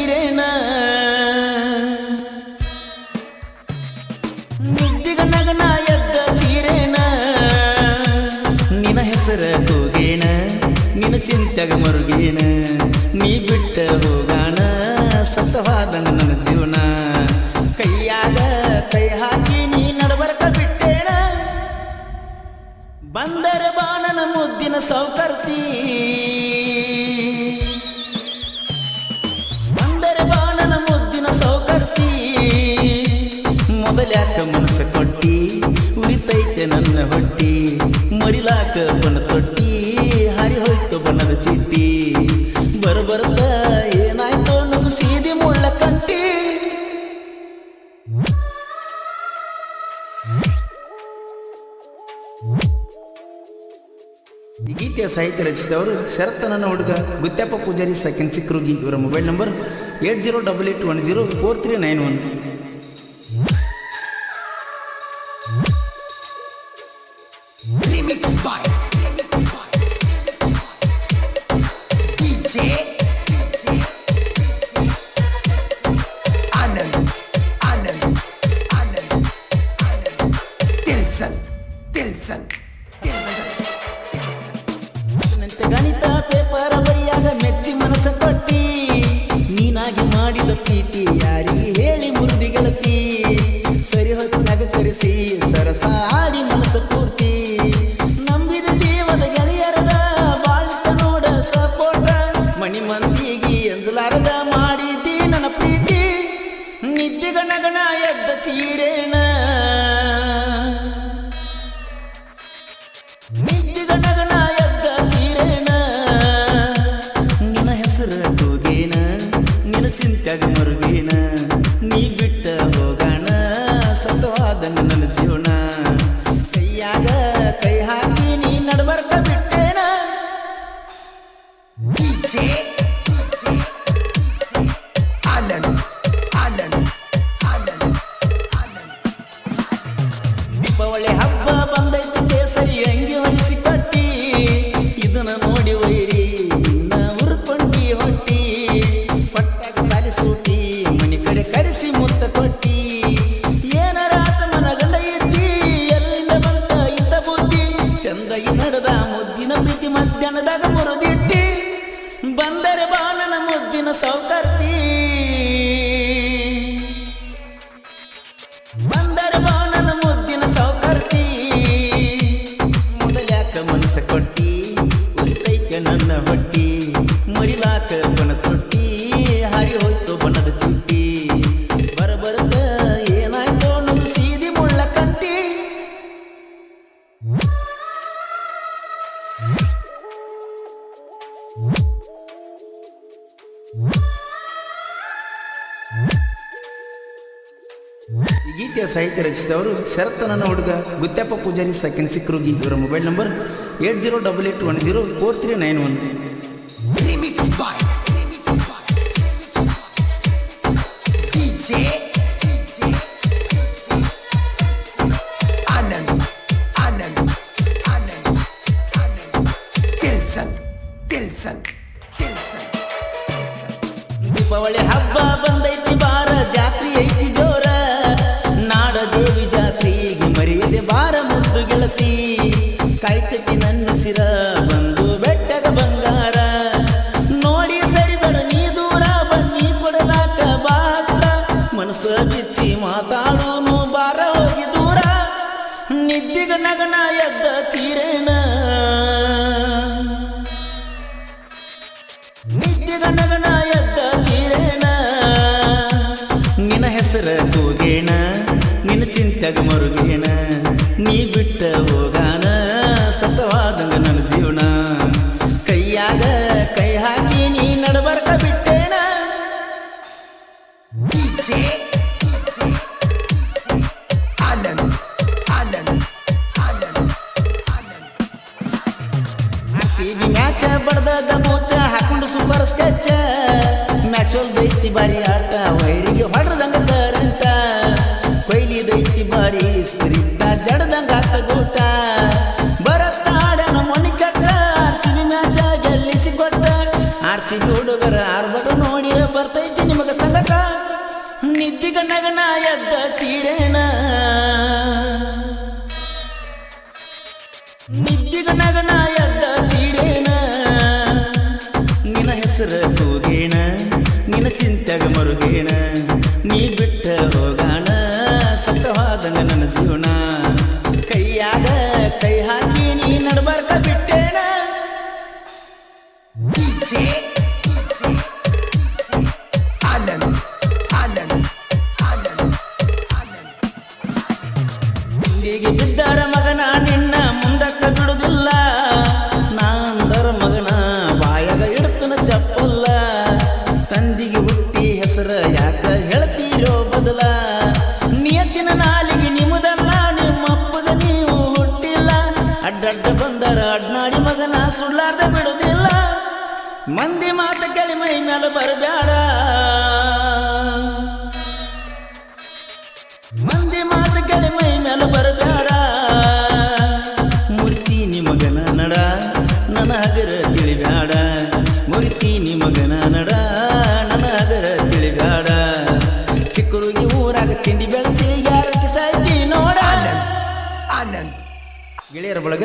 ಚೀರೇಣ ನಿದ್ದಿಗ ನಗನ ಎದ್ದ ಚೀರೇಣ ನಿನ ಹೆಸರ ಕೂಗೇಣ ನಿನ ಚಿಂತೆಗ ಮರುಗೇಣ ನೀ ಬಿಟ್ಟ ಹೋಗಾಣ ಸತ್ತವಾದಂಗ ನನ್ನ ಜೀವನ ಕೈಯಾಗ ಕೈ ಹಾಕಿ ನೀ ನಡಬರ್ಕ ಬಿಟ್ಟೇಣ ಬಂದರ ಬಾಣನ ಮುದ್ದಿನ ಸೌಕರ್ತಿ ಬಂದರ ಬಾಣನ ಮುದ್ದಿನ ಸೌಕರ್ತಿ ಮೊದಲ್ಯಾಕ ಮನಸ್ಸ ಕೊಟ್ಟಿ ಉರಿತೈತೆ ನನ್ನ ಹೊಟ್ಟಿ ಮರಿಲಾಕ ಬನ ತೊಟ್ಟಿ ಹರಿ ಹೋಯ್ತು ಬಣ್ಣದ ಚಿಟ್ಟಿ ಬರಬರ್ದ ಏನಾಯ್ತು ನಮ್ಮ ಸೀದಿ ಮುಳ್ಳ ಕಂಟಿ ಈ ಗೀತೆಯ ಸಾಹಿತ್ಯ ರಚಿಸಿದವರು ಶರತ್ ನನ್ನ ಹುಡುಗ ಗುತ್ಯಪ್ಪ ಪೂಜಾರಿ ಸೆಕೆಂಡ್ ಚಿಕ್ರುಗಿ ಇವರ ಮೊಬೈಲ್ ನಂಬರ್ 8088104391 ಗಣಿತ ಪೇಪರ್ ಬರಿಯಾಗ ಮೆಚ್ಚಿ ಮನಸ್ಸ ಕೊಟ್ಟಿ ನೀನಾಗಿ ಮಾಡಿದ ಪ್ರೀತಿ ಯಾರಿಗೆ ಹೇಳಿ ಮುರುದಿ ಗೆಳತಿ ಸರಿ ಹೊತ್ತಾಗ ಕರೆಸಿ ಸರಸ ಆಡಿ ಮನಸ್ಸ ಪೂರ್ತಿ ನಂಬಿದ ಜೀವದ ಗೆಳೆಯರದ ಬಾಳಿತ ನೋಡ ಸಪೋಟ ಮಣಿ ಮಂದಿಗೆ ಎಂಜಲಾರದ ಮಾಡಿದಿ ನನ್ನ ಪ್ರೀತಿ ನಿದ್ದಿಗ ನಗನ ಎದ್ದ ಚೀರೇಣ ನಿದ್ದಿಗ ನಗನ ಎದ್ದ ಚೀರೇಣ ನಿನ ಹೆಸರ ಕೂಗೇನ ನಿನ ಚಿಂತ್ಯಾಗ ಮರುಗೇನ ನೀ ಬಿಟ್ಟ ಹೋಗಾಣ ಸತ್ತವಾದಂಗ ನನ್ನ ಜೀವನ ಕೈಯಾಗ ಕೈ ಹಾಕಿ ನೀ ನಡಬರ್ಕ ಬಿಟ್ಟೇನ ದೀಪಾವಳಿ ಹಬ್ಬ ಬಂದೈತಿ ಕೇಸರಿ ಅಂಗಿ ಹೊಲಿಸಿ ಕಟ್ಟಿ ಇದನ್ನ ನೋಡಿ ವೈರಿ ಇನ್ನ ಉರ್ಕೊಂಡಿ ಹೊಟ್ಟಿ ಪಟ್ಟಾಗ ಸಾಲಿ ಸೂಟಿ ಮನೆ ಕಡೆ ಕರೆಸಿ ಮುತ್ತ ಕೊಟ್ಟಿ ಏನಾರ ಆತ ಮನ ಗಂಡ ಇದ್ದಿ ಎಲ್ಲಿಂದ ಬಂತ ಇದ್ದ ಬುದ್ಧಿ ಚಂದಾಗಿ ನಡೆದ ಮುದ್ದಿನ ಪ್ರೀತಿ ಮಧ್ಯಾಹ್ನದಾಗ ಮುರಿದಿಟ್ಟಿ ಬಂದರೆ ಬಾಣನ ಮುದ್ದಿನ ಸೌಕರ್ತಿ ಬಂದರೆ ಬಾಣನ ಮುದ್ದಿನ ಸೌಕರ್ತಿ ಮೊದಲ್ಯಾಕ ಮನಸ್ಸ ಕೊಟ್ಟಿ ಉರಿತೈತೆ ನನ್ನ ಹೊಟ್ಟಿ ಮರಿಲಾಕ ಬನ ತೊಟ್ಟಿ ಹರಿ ಹೋಯ್ತು ಬಣ್ಣದ ಚಿಟ್ಟಿ ಬರಬರ್ದ ಏನಾಯ್ತು ನಮ್ಮ ಸೀದಿ ಮುಳ್ಳ ಕಂಟಿ ಈ ಗೀತೆಯ ಸಾಹಿತ್ಯ ರಚಿಸಿದವರು ಶರತ್ ನನ್ನ ಹುಡುಗ ಗುತ್ಯಪ್ಪ ಪೂಜಾರಿ ಸೆಕೆಂಡ್ ಚಿಕ್ರುಗಿ ಇವರ ಮೊಬೈಲ್ ನಂಬರ್ 8088104391 ದೀಪಾವಳಿ ಹಬ್ಬ ಬಂದೈತಿ ಬಾರ ಜಾತ್ರೆ ಐತಿ ಜೋರ ನಾಡ ದೇವಿ ಜಾತ್ರೆಗೆ ಮರೆಯದೆ ಬಾರ ಮುದ್ದು ಗೆಳತಿ ಕಾಯ್ತತಿ ನನ್ನ ಸಿರ ಬಂದು ಬೆಟ್ಟಗ ಬಂಗಾರ ನೋಡಿ ಸರಿ ಬೇಡ ನೀ ದೂರ ಬನ್ನಿ ಕೊಡಲಾಕ ಬಾಕ ಮನಸ್ಸ ಬಿಚ್ಚಿ ಮಾತಾಡೋನು ಬಾರ ಹೋಗಿ ದೂರ ನಿದ್ದಿಗ ನಗನ ಎದ್ದ ಚೀರೇಣ ನಿದ್ದಿಗ ನಗನ ಎದ್ದ ಚೀರೇಣ ನಿನ ಹೆಸರ ಕೂಗೇಣ ನಿನ ಚಿಂತ್ಯಾಗ ಮರುಗೇಣ ನೀ ಬಿಟ್ಟ ಹೋಗಾನ ಸತ್ತವಾದಂಗ ನನ್ನ ಜೀವನ ಕೈಯಾಗ ಕೈ ಹಾಕಿ ನೀ ನಡಬರ್ಕ ಬಿಟ್ಟೇನ ಸಿಬಿ ಮ್ಯಾಚ ಬಡ್ದ ಮೂಚ ಹಾಕೊಂಡು ಸೂಪರ್ ಸ್ಕೆಚ್ ಮ್ಯಾಚ್ ದೈತಿ ಬಾರಿ ಆಟ ವೈರಿಗೆ ಹೊಡ್ದಂಗ ಕರಂಟ ಕೊಯ್ಲಿ ದೈತಿ ಬಾರಿ ಸ್ಪಿರಿಟ್ ಜಡ್ದಂಗ ಆತ ಗೂಟ ಬರತ್ತಾಡನ ಮೊಣಿ ಕಟ್ಟ ಆರ್ಸಿಬಿ ಮ್ಯಾಚ ಗೆಲ್ಲಿಸಿ ಕೊಟ್ಟ ಆರ್ಸಿಬಿ ಹುಡುಗರ ಆರ್ಭಟ ನೋಡಿ ಬರ್ತೈತಿ ನಿಮ ಮುತ್ತಿನಾಗ ನಾ ಎದ್ದ ಚೀರೇನ ನಿನ್ನ ಹೆಸರ ಕೂಗೇಣ ನಿನ್ನ ಚಿಂತ್ಯಾಗ ಮರುಗೇಣ ನೀ ಬಿಟ್ಟ ಹೋಗಾಣ ಸತ್ತವಾದಂಗ ನನ್ನ ಜೀವನ ಕೈಯಾಗ ಕೈ ಹಾಕಿ ನೀ ನಡ್ಬಾರ್ಕ ಬಿಟ್ಟೇಣ ಹಿಂದಿಗೆ ಬಿದ್ದಾರ ಮಗನ ನಿನ್ನ ಮುಂದಕ್ಕ ಬಿಡುದಿಲ್ಲ ನಾಂದರ ಮಗನ ಬಾಯಾಗ ಇಡ್ತನ ಚಪ್ಪಲ್ಲ ತಂದಿಗೆ ಹುಟ್ಟಿ ಹೆಸರ ಯಾಕ ಹೇಳ್ತೀರೋ ಬದಲ ನಿಯತ್ತಿನ ನಾಲಿಗೆ ನಿಮ್ಮದಲ್ಲ ನಿಮ್ಮಪ್ಪಗ ನೀವು ಹುಟ್ಟಿಲ್ಲ ಅಡ್ಡಡ್ಡ ಬಂದರ ಅಡ್ನಾಡಿ ಮಗನ ಸುಳ್ಳಾರ್ದ ಬಿಡುದಿಲ್ಲ ಮಂದಿ ಮಾತ ಕೇಳಿ ಮೈ ಮೇಲೆ ಬರಬ್ಯಾಡ ಮಂದಿ ಮಾತು ಕೇಳಿ ಮೈ ಮೇಲೆ ಬರಬೇಡ ಮುರಿತೀನಿ ಮಗನ ನಡ ನನ್ನ ಹಗರ ತಿಳಿಬ್ಯಾಡ ಮುರಿತೀನಿ ಮಗನ ನಡ ನನ್ನ ಹಗರ ತಿಳಿಬ್ಯಾಡ ಚಿಕ್ಕರುಗಿ ಊರಾಗ ತಿಂಡಿ ಬೆಳೆಸಿ ಯಾರಕ್ಕೆ ಸಾಯ್ತಿ ನೋಡ ಗೆಳೆಯರ ಬಳಗ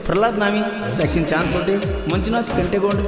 ಪ್ರಹ್ಲಾದ್ ನಾವಿ ಸಾಕಿನ್ ಚಾಂದ್ ಕೊಟ್ಟಿ ಮಂಜುನಾಥ್ ಕಂಟೆಗೊಂಡು